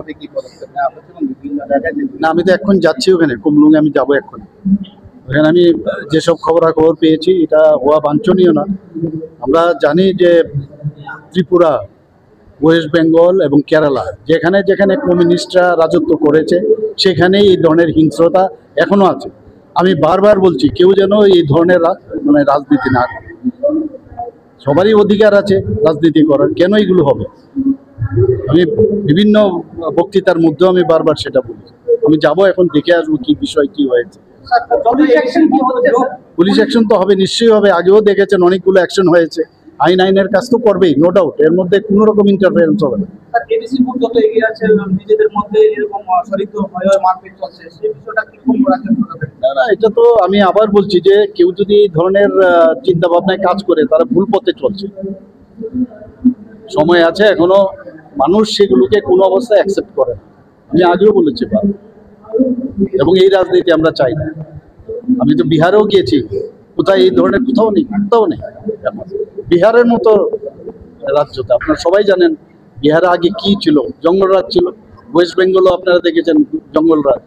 হবে কি পদক্ষেপ নেওয়া হচ্ছে এবং বিভিন্ন জায়গায় না, আমি তো এখন যাচ্ছি ওখানে কুমলুঙে, আমি যাবো এখন ওখানে। আমি যেসব খবরাখবর পেয়েছি এটা হওয়া বাঞ্ছনীয় না। আমরা জানি যে ত্রিপুরা, ওয়েস্ট বেঙ্গল এবং কেরালা যেখানে যেখানে কমিউনিস্টরা রাজত্ব করেছে সেখানেই এই ধরনের হিংস্রতা এখনো আছে। আমি বারবার বলছি কেউ যেন এই ধরনের মানে রাজনীতি না করে। সবারই অধিকার আছে রাজনীতি করার, কেন এগুলো হবে? আমি বিভিন্ন বক্তৃতার মধ্যেও আমি বারবার সেটা বলেছি। আমি যাব এখন, দেখে আসবো কি বিষয় কি হয়েছে। পুলিশ অ্যাকশন তো হবে, নিশ্চয়ই হবে। আগেও দেখেছেন অনেকগুলো অ্যাকশন হয়েছে। আইনের কাজ তো করবেই, নো ডাউট। এর মধ্যে কোনো রকম ইন্টারফারেন্স হবে না। না, এটা তো আমি আবার বলছি যে কেউ যদি এই ধরনের চিন্তা ভাবনায় কাজ করে তারা ভুল পথে চলছে। সময় আছে এখনো, মানুষ সেগুলোকে কোনো অবস্থায় অ্যাকসেপ্ট করে না। আমি আগেও বলেছি এবং এই রাজনীতি আমরা চাই না। আমি তো বিহারেও গিয়েছি, কোথায় এই ধরনের কোথাও নেই, কোথাও নেই। বিহারের মতো রাজ্যতে আপনারা সবাই জানেন বিহারে আগে কি ছিল, জঙ্গলরাজ ছিল। ওয়েস্ট বেঙ্গলও আপনারা দেখেছেন জঙ্গলরাজ।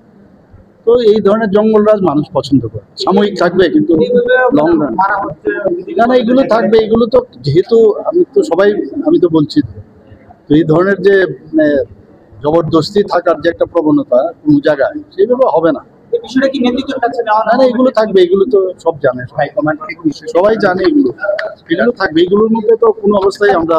তো এই ধরনের জঙ্গলরাজ মানুষ পছন্দ করে। সাময়িক থাকবে কিন্তু লং রান না, এগুলো থাকবে। এগুলো তো যেহেতু আমি তো বলছি, তো এই ধরনের যে মানে জবরদস্তি থাকার যে একটা প্রবণতা কোনো জায়গায়, সেইভাবে হবে না। না, এগুলো থাকবে। এগুলো তো সব জানে, সবাই জানে এগুলো থাকবে। এগুলোর মধ্যে তো কোনো অবস্থায় আমরা